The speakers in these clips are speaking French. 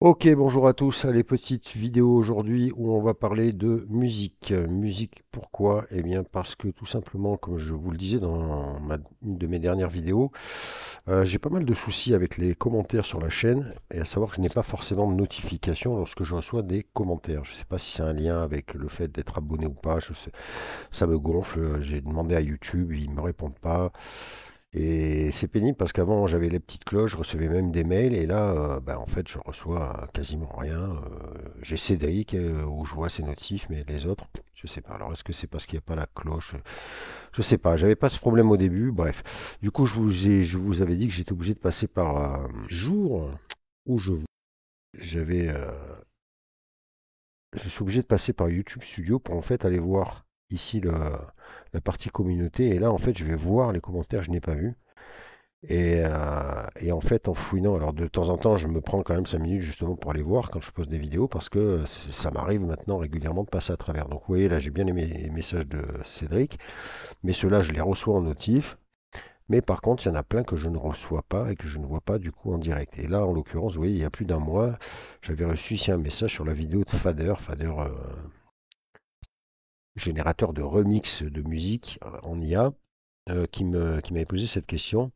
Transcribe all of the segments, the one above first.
Ok, bonjour à tous. Allez, petite vidéo aujourd'hui où on va parler de musique. Musique, pourquoi? Eh bien, parce que tout simplement, comme je vous le disais dans une de mes dernières vidéos, j'ai pas mal de soucis avec les commentaires sur la chaîne, et à savoir que je n'ai pas forcément de notification lorsque je reçois des commentaires. Je ne sais pas si c'est un lien avec le fait d'être abonné ou pas. Ça me gonfle. J'ai demandé à YouTube, ils me répondent pas. Et c'est pénible parce qu'avant j'avais les petites cloches, je recevais même des mails et là en fait je reçois quasiment rien. J'ai Cédric où je vois ses notifs mais les autres je sais pas. Alors est-ce que c'est parce qu'il n'y a pas la cloche? Je sais pas, j'avais pas ce problème au début, bref. Du coup je vous avais dit que j'étais obligé de passer par un jour où j'avais je suis obligé de passer par YouTube Studio pour en fait aller voir ici la partie communauté et là en fait je vais voir les commentaires que je n'ai pas vus. Et en fait, en fouinant, alors de temps en temps, je me prends quand même 5 minutes justement pour aller voir quand je pose des vidéos parce que ça m'arrive maintenant régulièrement de passer à travers. Donc vous voyez, là, j'ai bien aimé les messages de Cédric, mais ceux-là, je les reçois en notif. Mais par contre, il y en a plein que je ne reçois pas et que je ne vois pas du coup en direct. Et là, en l'occurrence, vous voyez, il y a plus d'un mois, j'avais reçu ici un message sur la vidéo de Fader, générateur de remix de musique en IA, qui m'avait posé cette question.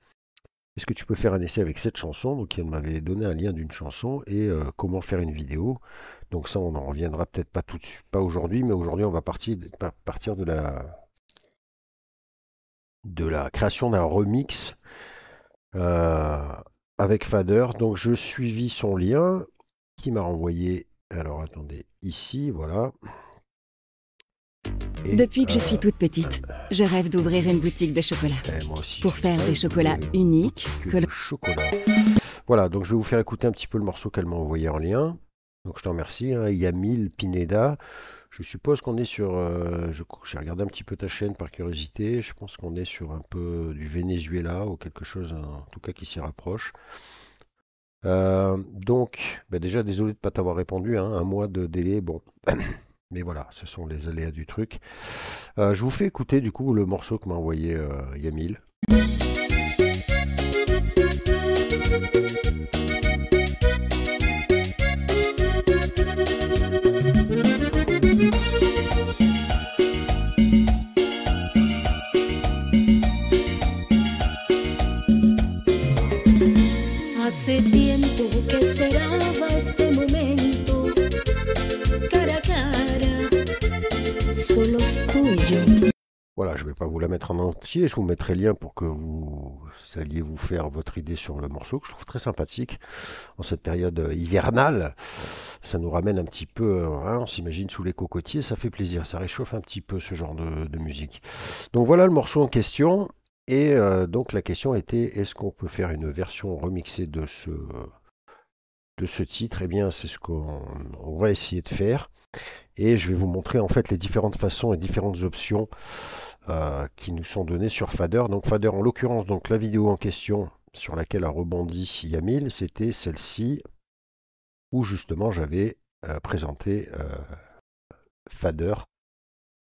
Est-ce que tu peux faire un essai avec cette chanson? Donc, elle m'avait donné un lien d'une chanson et comment faire une vidéo. Donc, ça, on en reviendra peut-être pas tout de suite, pas aujourd'hui, mais aujourd'hui, on va partir de la création d'un remix euh, avec Fader. Donc, je suivis son lien qui m'a renvoyé. Alors, attendez, ici, voilà. Et Depuis que je suis toute petite, je rêve d'ouvrir une boutique de chocolat. moi aussi, Pour je faire des rêve chocolats d'ouvrir une uniques boutique que de chocolat. Voilà, donc je vais vous faire écouter un petit peu le morceau qu'elle m'a envoyé en lien. Donc je te remercie, hein, Yamil Pineda. Je suppose qu'on est sur. J'ai regardé un petit peu ta chaîne par curiosité. Je pense qu'on est sur un peu du Venezuela ou quelque chose, en tout cas qui s'y rapproche. Déjà, désolé de ne pas t'avoir répondu, hein, un mois de délai, bon. Mais voilà, ce sont les aléas du truc. Je vous fais écouter du coup le morceau que m'a envoyé Yamil. Hace tiempo que esperaba este momento, cara a cara, solos tuyos. Voilà, je ne vais pas vous la mettre en entier, je vous mettrai le lien pour que vous alliez vous faire votre idée sur le morceau, que je trouve très sympathique en cette période hivernale. Ça nous ramène un petit peu, hein, on s'imagine sous les cocotiers, ça fait plaisir, ça réchauffe un petit peu ce genre de musique. Donc voilà le morceau en question, et donc la question était, est-ce qu'on peut faire une version remixée de ce titre? Eh bien, c'est ce qu'on va essayer de faire. Et je vais vous montrer en fait les différentes façons et différentes options qui nous sont données sur Fader. Donc Fader, en l'occurrence, donc la vidéo en question sur laquelle a rebondi Yamil, c'était celle-ci où justement j'avais présenté Fader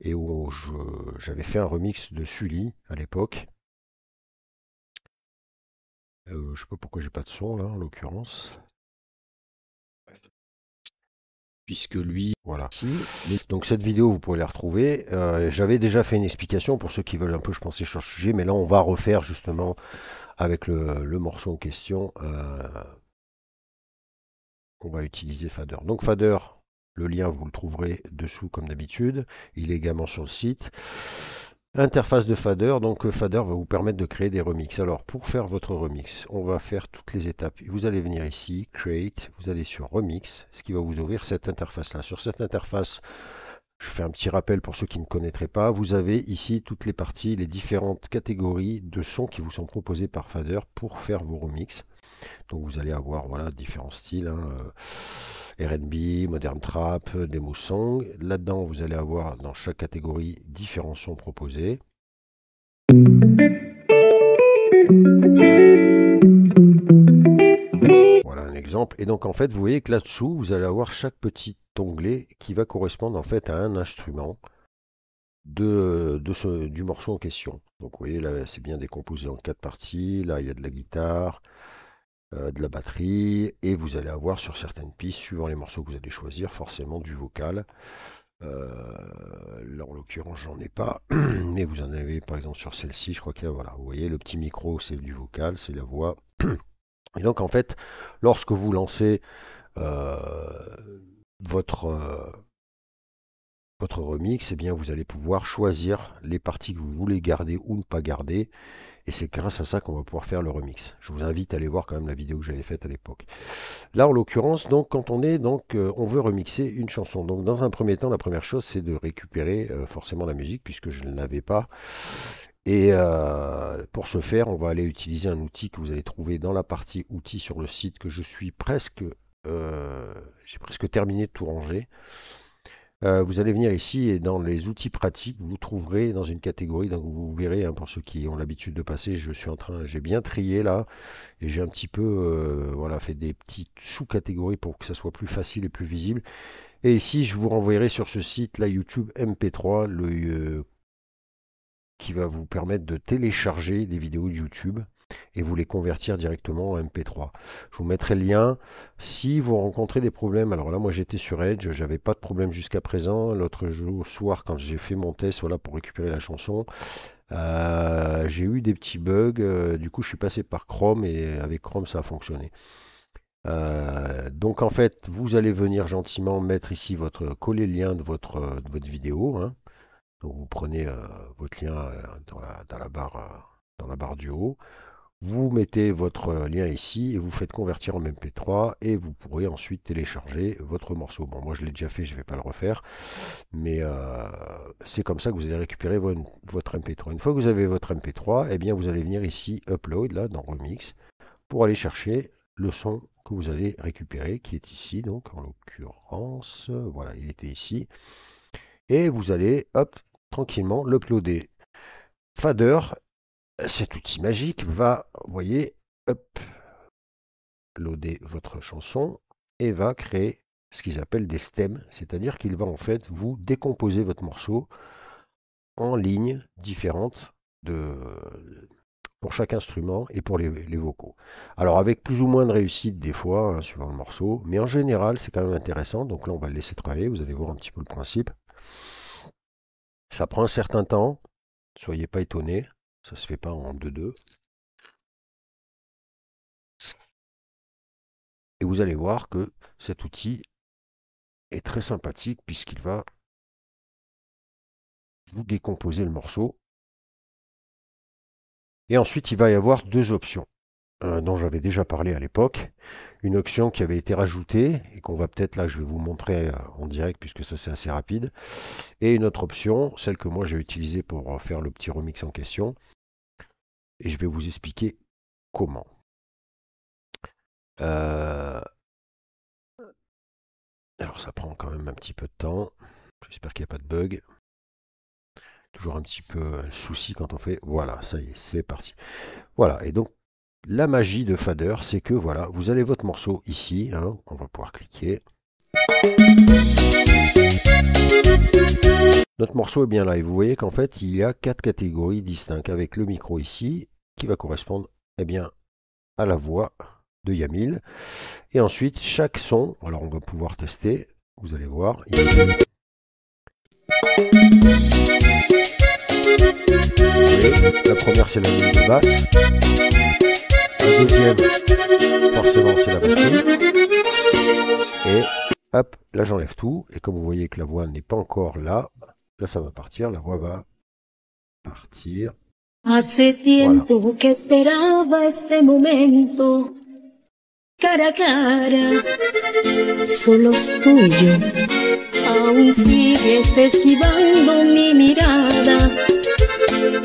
et où j'avais fait un remix de Sully à l'époque. Je sais pas pourquoi j'ai pas de son là en l'occurrence. Puisque lui, voilà. Donc cette vidéo, vous pouvez la retrouver. J'avais déjà fait une explication pour ceux qui veulent un peu, je pensais, sur le sujet, mais là on va refaire justement avec le morceau en question. On va utiliser Fader. Donc Fader, le lien vous le trouverez dessous comme d'habitude. Il est également sur le site. Interface de Fader, donc Fader va vous permettre de créer des remixes. Alors pour faire votre remix, on va faire toutes les étapes. Vous allez venir ici, Create, vous allez sur Remix, ce qui va vous ouvrir cette interface-là. Sur cette interface, je fais un petit rappel pour ceux qui ne connaîtraient pas. Vous avez ici toutes les parties, les différentes catégories de sons qui vous sont proposés par Fader pour faire vos remixes. Donc vous allez avoir voilà, différents styles, hein, R&B, Modern Trap, Demo Song. Là-dedans, vous allez avoir dans chaque catégorie différents sons proposés. Voilà un exemple. Et donc en fait, vous voyez que là-dessous, vous allez avoir chaque petit onglet qui va correspondre en fait à un instrument du morceau en question. Donc vous voyez là, c'est bien décomposé en quatre parties. Là, il y a de la guitare, de la batterie, et vous allez avoir sur certaines pistes, suivant les morceaux que vous allez choisir, forcément du vocal. Là, en l'occurrence, j'en ai pas, mais vous en avez par exemple sur celle-ci, je crois qu'il y a, voilà, vous voyez, le petit micro, c'est du vocal, c'est la voix. Et donc, en fait, lorsque vous lancez euh, votre, votre remix, eh bien, vous allez pouvoir choisir les parties que vous voulez garder ou ne pas garder. Et c'est grâce à ça qu'on va pouvoir faire le remix. Je vous invite à aller voir quand même la vidéo que j'avais faite à l'époque. Là, en l'occurrence, donc, quand on est, donc, on veut remixer une chanson. Donc, dans un premier temps, la première chose, c'est de récupérer forcément la musique, puisque je ne l'avais pas. Et pour ce faire, on va aller utiliser un outil que vous allez trouver dans la partie outils sur le site, que je suis presque, j'ai presque terminé de tout ranger. Vous allez venir ici et dans les outils pratiques, vous trouverez dans une catégorie, donc vous verrez, hein, pour ceux qui ont l'habitude de passer, j'ai bien trié là, et j'ai un petit peu, voilà, fait des petites sous-catégories pour que ça soit plus facile et plus visible. Et ici, je vous renvoyerai sur ce site, la YouTube MP3, qui va vous permettre de télécharger des vidéos de YouTube et vous les convertir directement en MP3. Je vous mettrai le lien. Si vous rencontrez des problèmes, alors là moi j'étais sur Edge, j'avais pas de problème jusqu'à présent. L'autre jour soir quand j'ai fait mon test, voilà, pour récupérer la chanson, j'ai eu des petits bugs. Du coup je suis passé par Chrome et avec Chrome ça a fonctionné. Donc en fait vous allez venir gentiment mettre ici coller le lien de votre vidéo, hein. Donc vous prenez votre lien dans la barre du haut, vous mettez votre lien ici et vous faites convertir en MP3 et vous pourrez ensuite télécharger votre morceau. Bon, moi je l'ai déjà fait, je ne vais pas le refaire, mais c'est comme ça que vous allez récupérer votre MP3. Une fois que vous avez votre MP3, eh bien vous allez venir ici Upload, là dans Remix, pour aller chercher le son que vous allez récupérer, qui est ici, donc en l'occurrence, voilà, il était ici. Et vous allez, hop, tranquillement l'uploader. Fader, cet outil magique, va, vous voyez, hop, loader votre chanson et va créer ce qu'ils appellent des stems, c'est-à-dire qu'il va en fait vous décomposer votre morceau en lignes différentes pour chaque instrument et pour les vocaux. Alors avec plus ou moins de réussite des fois, hein, suivant le morceau, mais en général c'est quand même intéressant. Donc là on va le laisser travailler, vous allez voir un petit peu le principe. Ça prend un certain temps, soyez pas étonnés, ça se fait pas en 2-2. Et vous allez voir que cet outil est très sympathique puisqu'il va vous décomposer le morceau. Et ensuite, il va y avoir deux options dont j'avais déjà parlé à l'époque. Une option qui avait été rajoutée et qu'on va peut-être, là, je vais vous montrer en direct puisque ça c'est assez rapide. Et une autre option, celle que moi j'ai utilisée pour faire le petit remix en question. Et je vais vous expliquer comment. Alors ça prend quand même un petit peu de temps. J'espère qu'il n'y a pas de bug. Toujours un petit peu souci quand on fait. Voilà, ça y est, c'est parti. Voilà, et donc la magie de Fader, c'est que voilà, vous avez votre morceau ici, hein, on va pouvoir cliquer. Notre morceau est bien là, et vous voyez qu'en fait, il y a 4 catégories distinctes, avec le micro ici, qui va correspondre eh bien, à la voix de Yamil. Et ensuite, chaque son, alors on va pouvoir tester, vous allez voir. La première c'est la ligne de basse, la deuxième forcément c'est la batterie, et hop, là j'enlève tout, et comme vous voyez que la voix n'est pas encore là, là ça va partir, la voix va partir. Hace tiempo que esperaba este momento, cara a cara, solos tuyos, aún sigues esquivando mi mirada.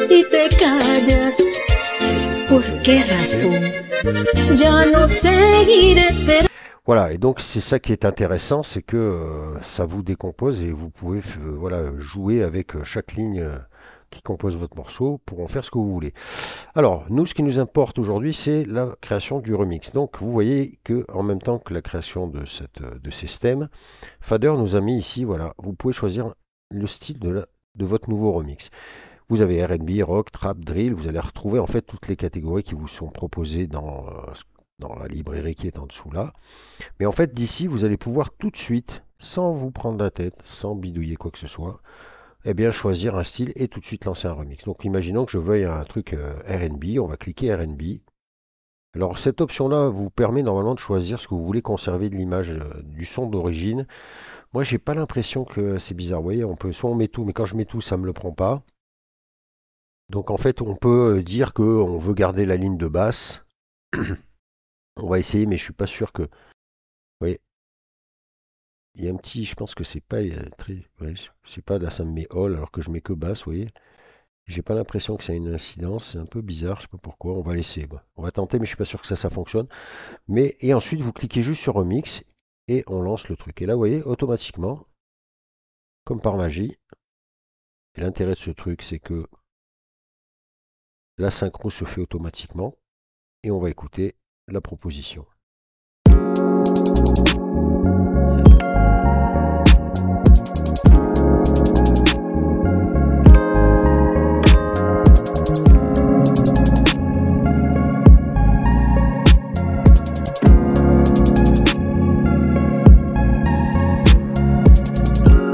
Y te callas, ¿por qué razón? Ya no seguiré esperando. Voilà, et donc c'est ça qui est intéressant, c'est que ça vous décompose et vous pouvez voilà, jouer avec chaque ligne qui compose votre morceau pour en faire ce que vous voulez. Alors, nous, ce qui nous importe aujourd'hui, c'est la création du remix. Donc, vous voyez que en même temps que la création de ces stems, Fader nous a mis ici, voilà, vous pouvez choisir le style de votre nouveau remix. Vous avez R&B, rock, trap, drill, vous allez retrouver en fait toutes les catégories qui vous sont proposées dans dans la librairie qui est en dessous là. Mais en fait, d'ici, vous allez pouvoir tout de suite, sans vous prendre la tête, sans bidouiller quoi que ce soit, eh bien choisir un style et tout de suite lancer un remix. Donc imaginons que je veuille un truc R&B, on va cliquer R&B. Alors cette option-là vous permet normalement de choisir ce que vous voulez conserver de l'image du son d'origine. Moi, j'ai pas l'impression que c'est bizarre. Vous voyez, on peut soit on met tout, mais quand je mets tout, ça me le prend pas. Donc en fait, on peut dire que on veut garder la ligne de basse. On va essayer, mais je suis pas sûr que. Vous voyez, il y a un petit, je pense que c'est pas très, ouais, c'est pas là, ça me met all alors que je mets que basse. Vous voyez, j'ai pas l'impression que ça a une incidence. C'est un peu bizarre, je sais pas pourquoi. On va laisser. Bon, on va tenter, mais je suis pas sûr que ça fonctionne. Mais et ensuite, vous cliquez juste sur remix et on lance le truc. Et là, vous voyez, automatiquement, comme par magie. Et l'intérêt de ce truc, c'est que la synchro se fait automatiquement et on va écouter la proposition.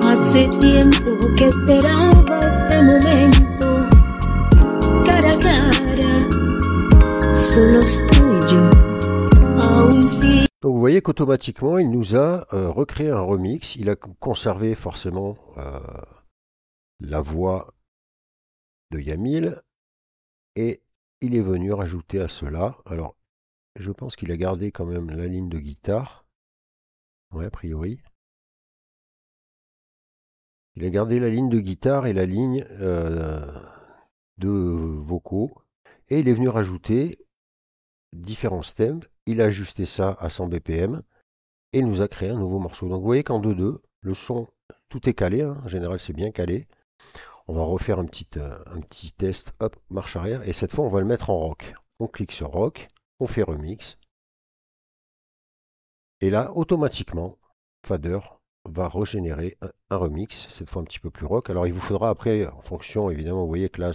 Hace tiempo que esperaba este momento, cara a cara, solos tú y yo, aún si... Donc vous voyez qu'automatiquement il nous a recréé un remix, il a conservé forcément la voix de Yamil et il est venu rajouter à cela, alors je pense qu'il a gardé quand même la ligne de guitare, ouais a priori. Il a gardé la ligne de guitare et la ligne de vocaux. Et il est venu rajouter différents stems. Il a ajusté ça à 100 BPM. Et il nous a créé un nouveau morceau. Donc vous voyez qu'en 2-2, le son, tout est calé. Hein. En général, c'est bien calé. On va refaire un petit test. Hop, marche arrière. Et cette fois, on va le mettre en rock. On clique sur rock. On fait remix. Et là, automatiquement, Fader va régénérer un remix, cette fois un petit peu plus rock. Alors il vous faudra après, en fonction, évidemment, vous voyez que là,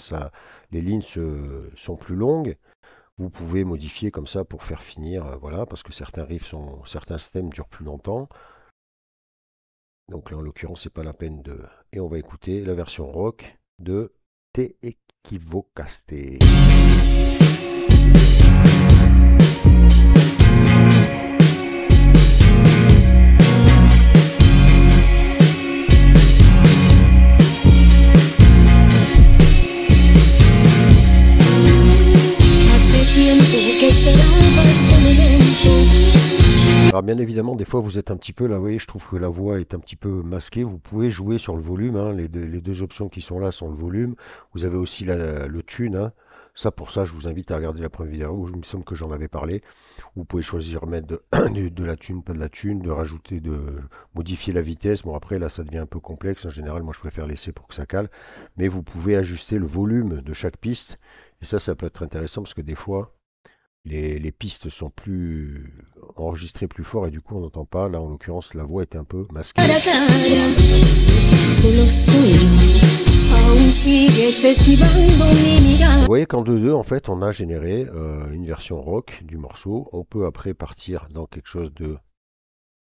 les lignes sont plus longues. Vous pouvez modifier comme ça pour faire finir, voilà, parce que certains riffs certains stems durent plus longtemps. Donc là, en l'occurrence, c'est pas la peine de... Et on va écouter la version rock de Te Equivocaste. Alors bien évidemment, des fois vous êtes un petit peu là, vous voyez, je trouve que la voix est un petit peu masquée. Vous pouvez jouer sur le volume, hein, les deux options qui sont là sont le volume. Vous avez aussi le tune. Hein. Ça, pour ça, je vous invite à regarder la première vidéo où il me semble que j'en avais parlé. Vous pouvez choisir mettre de la tune, pas de la tune, de rajouter, de modifier la vitesse. Bon après là, ça devient un peu complexe. En général, moi je préfère laisser pour que ça cale. Mais vous pouvez ajuster le volume de chaque piste. Et ça peut être intéressant parce que des fois, les pistes sont plus enregistrées plus fort et du coup on n'entend pas. Là en l'occurrence la voix était un peu masquée. Vous voyez qu'en 2-2 en fait on a généré une version rock du morceau. On peut après partir dans quelque chose de...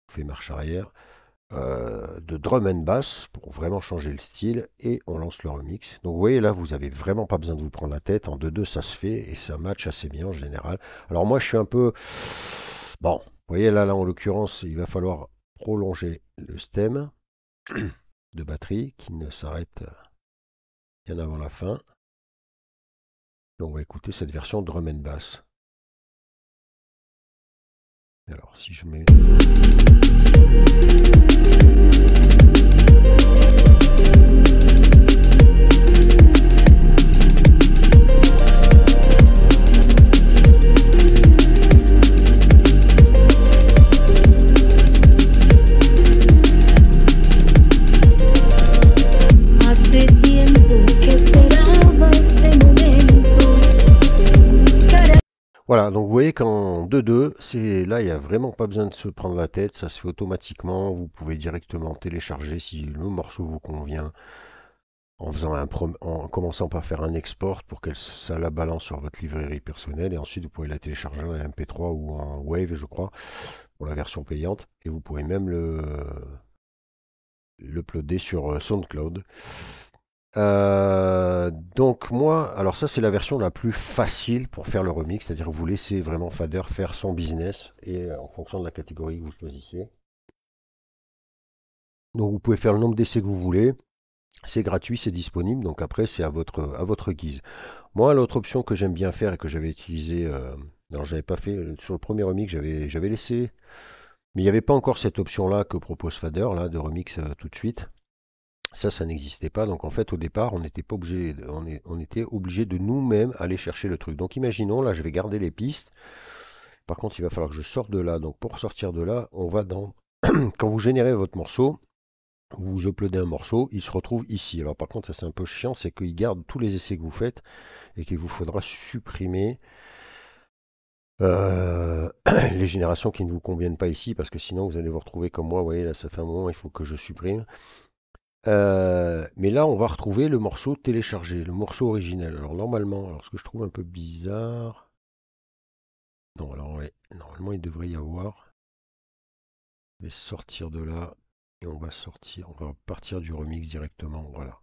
On fait marche arrière. De drum and bass pour vraiment changer le style et on lance le remix. Donc vous voyez là vous avez vraiment pas besoin de vous prendre la tête, en 2-2 ça se fait et ça match assez bien en général. Alors moi je suis un peu bon, vous voyez là en l'occurrence il va falloir prolonger le stem de batterie qui ne s'arrête bien avant la fin. Donc on va écouter cette version drum and bass. Alors si je mets... Voilà, donc vous voyez qu'en 2-2, là, il n'y a vraiment pas besoin de se prendre la tête, ça se fait automatiquement. Vous pouvez directement télécharger si le morceau vous convient. en commençant par faire un export pour que ça la balance sur votre librairie personnelle et ensuite vous pouvez la télécharger en MP3 ou en Wave, je crois, pour la version payante, et vous pouvez même l'uploader sur SoundCloud. Donc moi, alors ça c'est la version la plus facile pour faire le remix, c'est-à-dire que vous laissez vraiment Fader faire son business et en fonction de la catégorie que vous choisissez. Donc vous pouvez faire le nombre d'essais que vous voulez, c'est gratuit, c'est disponible, donc après c'est à votre guise. Moi l'autre option que j'aime bien faire et que j'avais utilisé, alors j'avais pas fait sur le premier remix, j'avais laissé, mais il n'y avait pas encore cette option là que propose Fader là de remix tout de suite. Ça n'existait pas. Donc en fait, au départ, on était obligé de nous-mêmes aller chercher le truc. Donc imaginons, là, je vais garder les pistes. Par contre, il va falloir que je sorte de là. Donc pour sortir de là, on va dans... Quand vous générez votre morceau, vous uploadez un morceau, il se retrouve ici. Alors par contre, ça c'est un peu chiant, c'est qu'il garde tous les essais que vous faites et qu'il vous faudra supprimer les générations qui ne vous conviennent pas ici, parce que sinon vous allez vous retrouver comme moi. Vous voyez, là, ça fait un moment, il faut que je supprime. Mais là, on va retrouver le morceau téléchargé, le morceau originel. Alors normalement, alors ce que je trouve un peu bizarre, non, alors ouais, normalement il devrait y avoir. Je vais sortir de là et on va partir du remix directement. Voilà,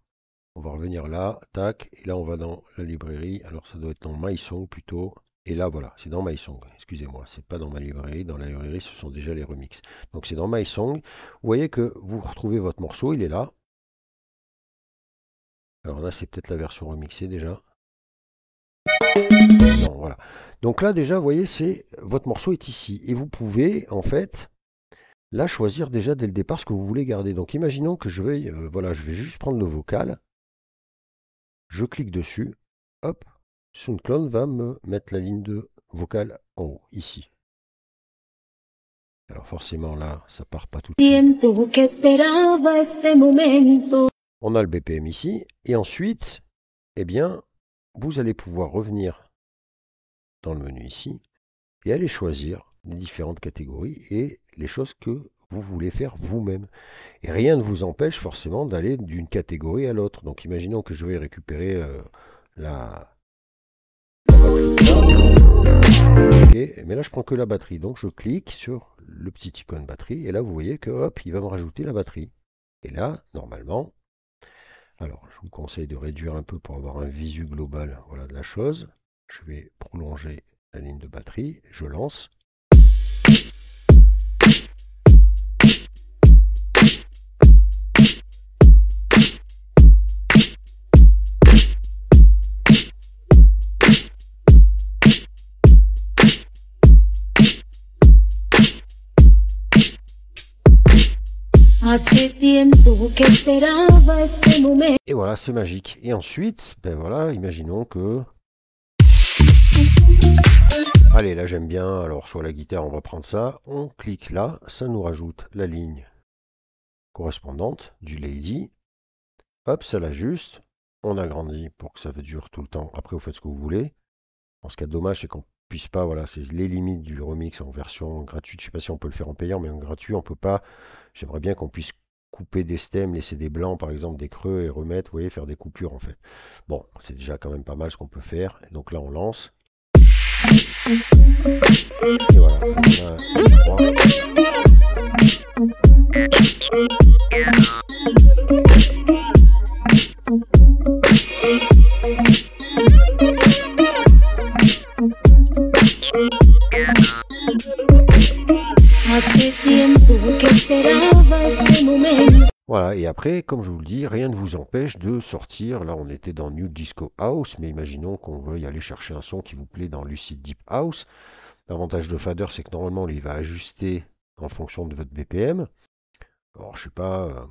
on va revenir là, tac, et là on va dans la librairie. Alors ça doit être dans MySong plutôt. Et là voilà, c'est dans MySong. Excusez-moi, c'est pas dans ma librairie. Dans la librairie, ce sont déjà les remixes. Donc c'est dans MySong. Vous voyez que vous retrouvez votre morceau, il est là. Alors là, c'est peut-être la version remixée déjà. Non, voilà. Donc là, déjà, vous voyez, votre morceau est ici. Et vous pouvez, en fait, là, choisir déjà dès le départ ce que vous voulez garder. Donc imaginons que je vais juste prendre le vocal. Je clique dessus. Hop. SoundCloud va me mettre la ligne de vocal en haut, ici. Alors forcément, là, ça part pas tout de suite. On a le BPM ici, et ensuite, eh bien, vous allez pouvoir revenir dans le menu ici, et aller choisir les différentes catégories et les choses que vous voulez faire vous-même. Et rien ne vous empêche forcément d'aller d'une catégorie à l'autre. Donc imaginons que je vais récupérer la batterie. Okay, mais là je prends que la batterie, donc je clique sur le petit icône batterie, et là vous voyez que hop, il va me rajouter la batterie. Et là, normalement, alors, je vous conseille de réduire un peu pour avoir un visu global, voilà, de la chose. Je vais prolonger la ligne de batterie, je lance. Et voilà, c'est magique. Et ensuite, ben voilà, imaginons que... Allez, là j'aime bien, alors sur la guitare on va prendre ça, on clique là, ça nous rajoute la ligne correspondante du Lady. Hop, ça l'ajuste, on agrandit pour que ça dure tout le temps. Après vous faites ce que vous voulez. En ce cas, dommage, c'est qu'on puisse pas, voilà, c'est les limites du remix en version gratuite. Je sais pas si on peut le faire en payant, mais en gratuit on peut pas. J'aimerais bien qu'on puisse couper des stems, laisser des blancs par exemple, des creux et remettre, vous voyez, faire des coupures en fait. Bon, c'est déjà quand même pas mal ce qu'on peut faire. Et donc là on lance. Et voilà, 1, 2, 3. Voilà, et après, comme je vous le dis, rien ne vous empêche de sortir. Là, on était dans New Disco House, mais imaginons qu'on veuille aller chercher un son qui vous plaît dans Lucid Deep House. L'avantage de Fader, c'est que normalement, il va ajuster en fonction de votre BPM. Alors, je sais pas...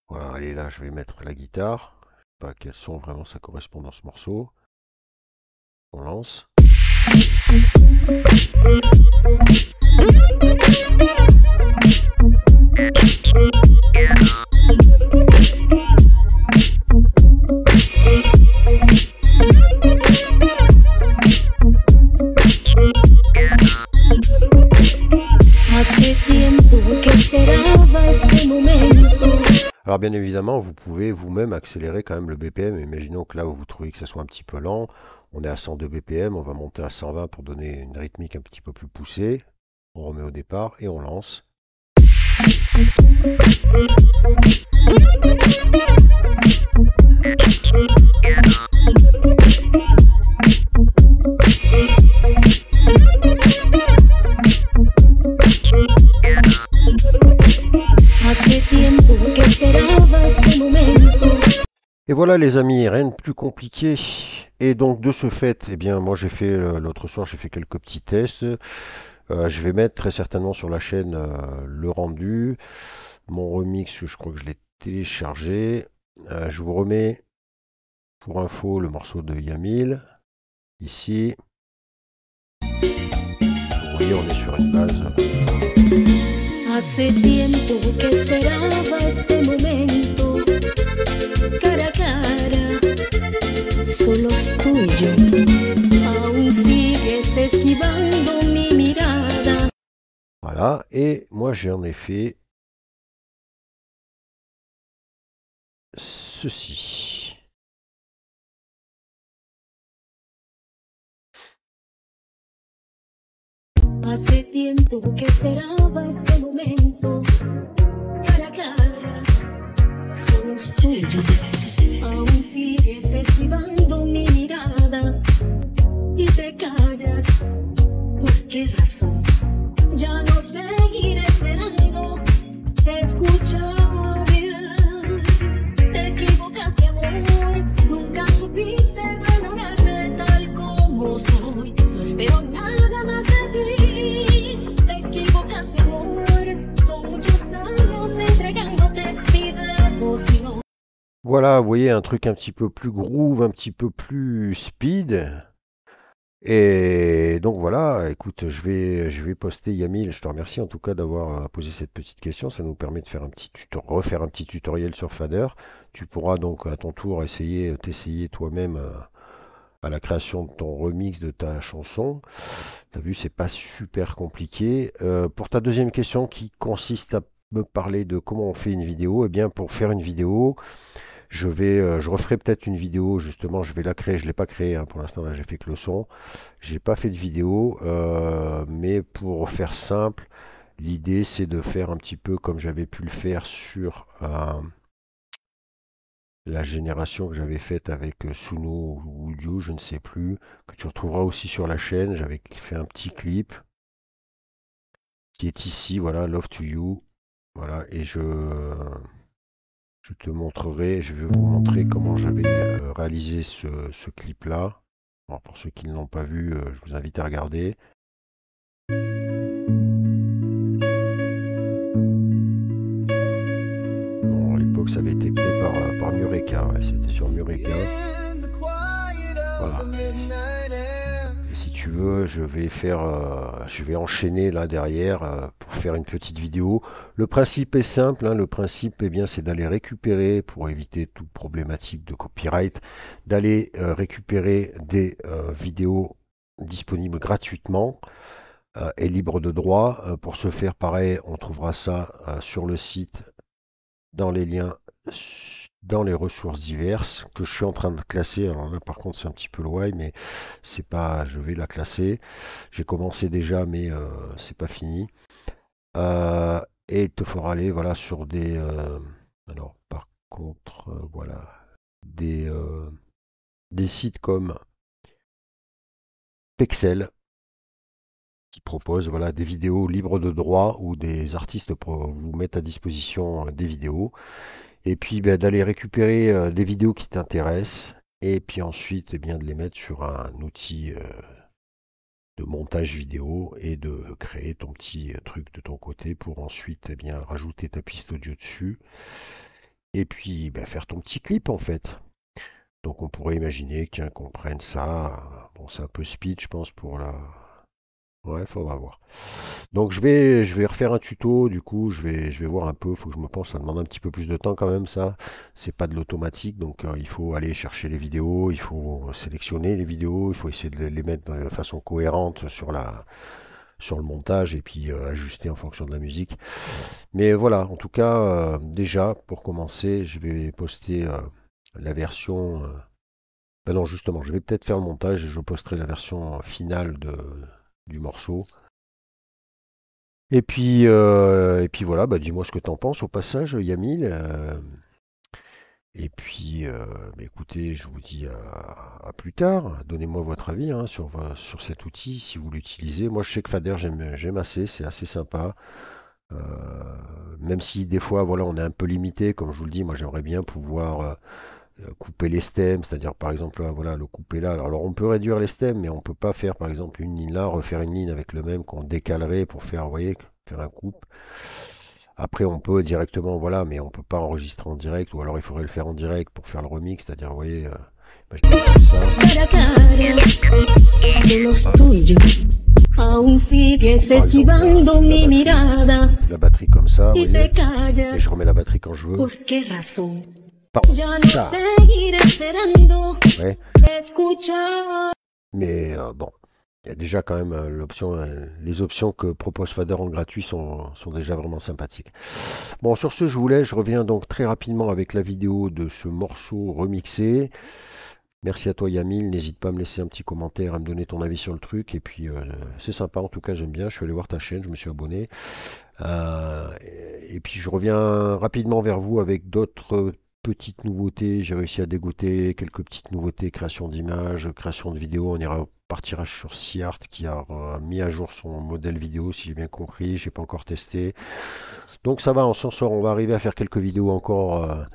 Voilà, allez, là, je vais mettre la guitare. Je sais pas quel son vraiment ça correspond dans ce morceau. On lance. Hace tiempo que esperaba este momento. Alors bien évidemment, vous pouvez vous-même accélérer quand même le BPM. Imaginons que là où vous trouvez que ça soit un petit peu lent, on est à 102 BPM, on va monter à 120 pour donner une rythmique un petit peu plus poussée. On remet au départ et on lance. Et voilà les amis, rien de plus compliqué. Et donc de ce fait, eh bien moi j'ai fait l'autre soir, j'ai fait quelques petits tests. Je vais mettre très certainement sur la chaîne le rendu, mon remix, je crois que je l'ai téléchargé. Je vous remets pour info le morceau de Yamil ici. Vous voyez, on est sur une base. Hace tiempo que esperaba este momento, cara a cara, solos tú y yo. Aún sigues esquivando mi mirada. Voilà, et moi j'en ai fait ceci. Hace tiempo que esperaba este momento, cara a cara, solos tú y yo. Aún sigues esquivando mi mirada y te callas. ¿Por qué razón? Ya no seguiré esperando. Escucha bien, te equivocaste, amor. Nunca supiste valorarme tal como soy. No espero nada más de ti. Te equivocaste, amor. Son muchos años entregándote mi devoción. Voilà, vous voyez un truc un petit peu plus groove, un petit peu plus speed. Et donc voilà, écoute, je vais poster Yamil. Je te remercie en tout cas d'avoir posé cette petite question. Ça nous permet de faire un petit refaire un petit tutoriel sur Fader. Tu pourras donc à ton tour t'essayer toi-même à la création de ton remix de ta chanson. T'as vu, c'est pas super compliqué. Pour ta deuxième question qui consiste à me parler de comment on fait une vidéo, eh bien pour faire une vidéo, je referai peut-être une vidéo, justement, je vais la créer, je l'ai pas créée, hein, pour l'instant, là, j'ai fait que le son. J'ai pas fait de vidéo, mais pour faire simple, l'idée, c'est de faire un petit peu comme j'avais pu le faire sur la génération que j'avais faite avec Suno ou Udio, je ne sais plus, que tu retrouveras aussi sur la chaîne. J'avais fait un petit clip qui est ici, voilà, Love to You. Voilà, et je te montrerai, je vais vous montrer comment j'avais réalisé ce clip-là. Alors pour ceux qui ne l'ont pas vu, je vous invite à regarder. Bon, à l'époque, ça avait été créé par Mureka, ouais, c'était sur Mureka. Voilà. Et si tu veux, je vais enchaîner là derrière pour faire une petite vidéo. Le principe est simple, hein, le principe, eh bien, c'est d'aller récupérer, pour éviter toute problématique de copyright, d'aller récupérer des vidéos disponibles gratuitement et libres de droit. Pour ce faire, pareil, on trouvera ça sur le site, dans les liens, dans les ressources diverses que je suis en train de classer. Alors là, par contre, c'est un petit peu loin, mais c'est pas, je vais la classer. J'ai commencé déjà, mais c'est pas fini. Et il te fera aller, voilà, sur des, alors par contre, voilà, des sites comme Pexel qui proposent, voilà, des vidéos libres de droit où des artistes vous mettent à disposition des vidéos. Et puis ben, d'aller récupérer des vidéos qui t'intéressent et puis ensuite eh bien, de les mettre sur un outil de montage vidéo et de créer ton petit truc de ton côté pour ensuite eh bien, rajouter ta piste audio dessus et puis ben, faire ton petit clip en fait. Donc on pourrait imaginer tiens, qu'on prenne ça. Bon, c'est un peu speed, je pense, pour la... Ouais, faudra voir. Donc je vais refaire un tuto, du coup je vais voir un peu, il faut que je me pense, ça demande un petit peu plus de temps quand même ça, c'est pas de l'automatique, donc il faut aller chercher les vidéos, il faut sélectionner les vidéos, il faut essayer de les mettre de façon cohérente sur le montage et puis ajuster en fonction de la musique. Mais voilà, en tout cas, déjà, pour commencer, je vais poster la version... ben non, justement, je vais peut-être faire le montage et je posterai la version finale du morceau. Et puis voilà, bah, dis-moi ce que t'en penses au passage, Yamil. Et puis, bah, écoutez, je vous dis à plus tard. Donnez-moi votre avis hein, sur cet outil, si vous l'utilisez. Moi, je sais que Fader, j'aime assez, c'est assez sympa. Euh, Même si des fois, voilà, on est un peu limité, comme je vous le dis, moi, j'aimerais bien pouvoir couper les stems, c'est-à-dire par exemple, là, voilà, le couper là. Alors, on peut réduire les stems, mais on peut pas faire, par exemple, une ligne là, refaire une ligne avec le même qu'on décalerait pour faire, vous voyez, faire un coupe. Après, on peut directement, voilà, mais on peut pas enregistrer en direct, ou alors il faudrait le faire en direct pour faire le remix, c'est-à-dire, vous voyez, imaginez comme ça. Cara a cara, solo studio. Aún sigues Par exemple, esquivando mi mirada la batterie comme ça, vous y te voyez, et callas. je remets la batterie quand je veux. ¿Por qué razón? Pardon, Ya no ça, seguiré esperando ouais. escuchar. Mais bon, il y a déjà quand même les options que propose Fader en gratuit sont déjà vraiment sympathiques. Bon, sur ce, je vous laisse. Je reviens donc très rapidement avec la vidéo de ce morceau remixé. Merci à toi Yamil, n'hésite pas à me laisser un petit commentaire, à me donner ton avis sur le truc. Et puis c'est sympa, en tout cas j'aime bien. Je suis allé voir ta chaîne, je me suis abonné. Euh, et puis je reviens rapidement vers vous avec d'autres petites nouveautés. J'ai réussi à dégoter quelques petites nouveautés, création d'images, création de vidéos. On ira partira sur SeaArt qui a mis à jour son modèle vidéo, si j'ai bien compris. J'ai pas encore testé. Donc ça va, on s'en sort. On va arriver à faire quelques vidéos encore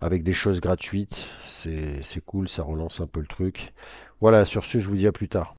avec des choses gratuites. C'est cool, ça relance un peu le truc. Voilà, sur ce, je vous dis à plus tard.